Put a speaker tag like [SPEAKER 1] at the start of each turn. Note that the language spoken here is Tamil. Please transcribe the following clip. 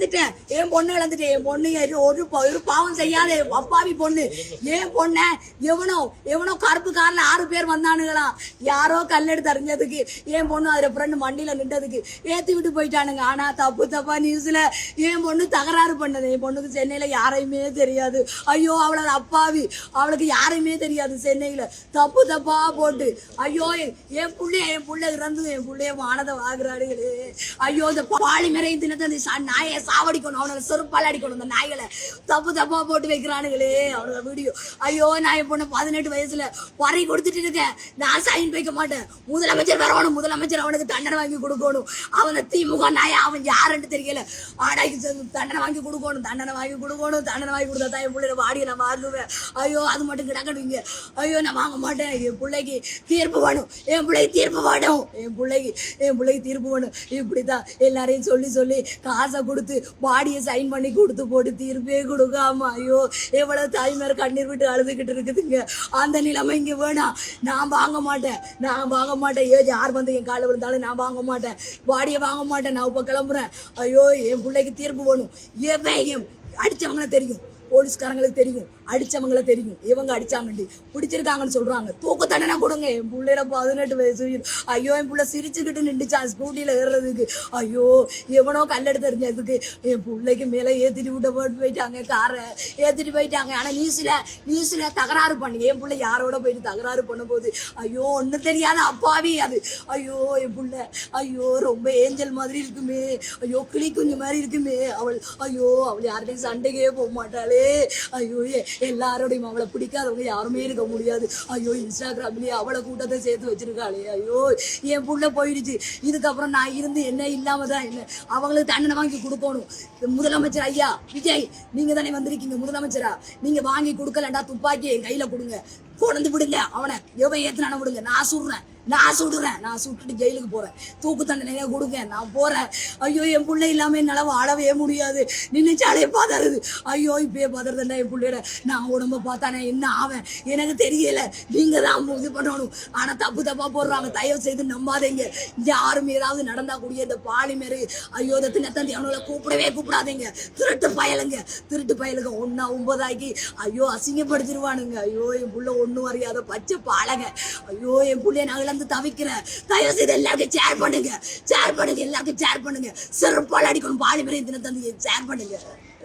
[SPEAKER 1] இழந்துட்டேன், என் பொண்ணு ஒரு பாவம் செய்யாத அப்பாவி பொண்ணு. என் பொண்ண எவனோ கருப்பு கார்ல 6 பேர் வந்தானுங்களாம். யாரோ கல்லெடுத்து அறிஞ்சதுக்கு என் பொண்ணு அதுல ஃப்ரெண்டு மண்டியில நின்றதுக்கு ஏத்தி விட்டு போயிட்டானுங்க. ஆனா தப்பா நியூஸ்ல என் பொண்ணு தகராறு பண்ணது. என் பொண்ணுக்கு சென்னையில யாரையுமே தெரியாது. ஐயோ அவளோட அப்பாவி, அவளுக்கு யாரையுமே தெரியாது. சென்னையில தப்பா போட்டு ஐயோ என் புள்ள இறந்து என் புள்ளைய மானதை வாங்குறாடுகளே. ஐயோ இந்த பாலிமரை தினத்தை நாயை சாவடிக்கணும், அவனை செருப்பால் அடிக்கணும். இந்த நாய்களை தப்பா போட்டு வைக்கிறானுங்களே அவனோட வீடியோ. ஐயோ நான் என் பொண்ணு 18 வயசுல வரை கொடுத்துட்டு இருக்கேன். நான் சைன் வைக்க மாட்டேன். முதலமைச்சர் வரணும், முதலமைச்சர் அவனுக்கு தண்டனை வாங்கி கொடுக்கணும். அவனை திமுக நாய அவன் யாருன்னு தெரியல. ஆடாய்க்கு தண்டனை வாங்கி கொடுக்கணும், தண்டனை வாங்கி கொடுத்தா தான் என் பிள்ளைய வாடியை நான் வாங்குவேன். ஐயோ அது மட்டும் கிடக்கணுங்க. ஐயோ நான் வாங்க மாட்டேன். என் பிள்ளைக்கு தீர்ப்பு வேணும், என் பிள்ளைக்கு தீர்ப்பு வேணும், என் பிள்ளைக்கு தீர்ப்பு வேணும். இப்படித்தான் எல்லாரையும் சொல்லி காசை கொடுத்து பாடியை சைன் பண்ணி கொடுத்து போட்டு தீர்ப்பே கொடுக்காம ஐயோ எவ்வளவு தாய்மார் கண்ணீர் விட்டு அழுதுகிட்டு இருக்குதுங்க. அந்த நிலைமை இங்க வேணாம். நான் வாங்க மாட்டேன். யார் வந்து என் காலை விழுந்தாலும் நான் வாங்க மாட்டேன். பாடியை வாங்க மாட்டேன். நான் இப்ப கிளம்புறேன். ஐயோ என் பிள்ளைக்கு தீர்ப்பு வேணும். எவன் அடிச்சவங்கள தெரியும், போலீஸ்காரங்களுக்கு தெரியும், அடிச்சவங்கள தெரியும். இவங்க அடிச்சாங்கண்டி பிடிச்சிருக்காங்கன்னு சொல்றாங்க. தூக்கு தண்டனை கொடுங்க. என் பிள்ளையில 18 வயசு. ஐயோ என் பிள்ளை சிரிச்சுக்கிட்டு நின்றுச்சான் ஸ்கூட்டியில ஏறுறதுக்கு. ஐயோ எவனோ கல்லெடுத்து எறிஞ்சதுக்கு என் பிள்ளைக்கு மேல ஏத்திட்டு விட்ட போயிட்டாங்க. காரை ஏத்திட்டு போயிட்டாங்க. ஆனா நியூஸ்ல தகராறு பண்ணி என் பிள்ளை யாரோட போயிட்டு தகராறு பண்ண போது ஐயோ ஒன்னும் தெரியாத அப்பாவி அது. ஐயோ என் பிள்ளை ஐயோ ரொம்ப ஏஞ்சல் மாதிரி இருக்குமே, ஐயோ கிளி குஞ்சு மாதிரி இருக்குமே அவள். ஐயோ அவள் யார்கிட்டையும் சண்டைக்கே போக மாட்டாளே. ஐயோ எல்லாரோடையும் அவளை பிடிக்காதவங்க யாருமே இருக்க முடியாது. ஐயோ இன்ஸ்டாகிராம்லயே அவளை கூட்டத்தை சேர்த்து வச்சிருக்காளே. ஐயோ என் புள்ள போயிடுச்சு. இதுக்கப்புறம் நான் இருந்து என்ன இல்லாம தான் என்ன. அவங்களுக்கு தண்டனை வாங்கி கொடுக்கணும். முதலமைச்சர் ஐயா விஜய் நீங்க தானே வந்திருக்கீங்க முதலமைச்சரா, நீங்க வாங்கி கொடுக்கலண்டா துப்பாக்கி என் கையில கொடுங்க, கொண்டு விடுங்க. அவனை எவன் ஏத்துனான விடுங்க. நான் சுட்டுட்டு ஜெயிலுக்கு போறேன். தூக்கு தண்டனையா கொடுங்க, நான் போறேன். ஐயோ என் பிள்ளை இல்லாம என்னால வாழவே முடியாது. நினைச்சாலே பதறுது. ஐயோ இப்பயே பதறதுண்டா என் பிள்ளையோட. நான் உடம்ப பார்த்தானே என்ன ஆவேன் எனக்கு தெரியல. நீங்க தான் இது பண்ணணும். ஆனா தப்பா போடுறாங்க. தயவு செய்து நம்பாதீங்க. யாரும் ஏதாவது நடந்தா கூடிய இந்த பாலிமேரு ஐயோ இந்த தினத்தந்தி அவனோட கூப்பிடாதீங்க. திருட்டு பயலுங்க 1-9 ஐயோ அசிங்கப்படுத்திடுவானுங்க. ஐயோ என் புள்ள ஒண்ணும் அறியாத பச்சை பாலங்க. ஐயோ என் புள்ளைய நான் இழந்து தவிக்கிறேன். தயவு செய்து எல்லாருக்கும் ஷேர் பண்ணுங்க. எல்லாருக்கும் ஷேர் பண்ணுங்க. செருப்பால் அடிக்கணும். பாலிமரை தினத்தந்தி ஷேர் பண்ணுங்க.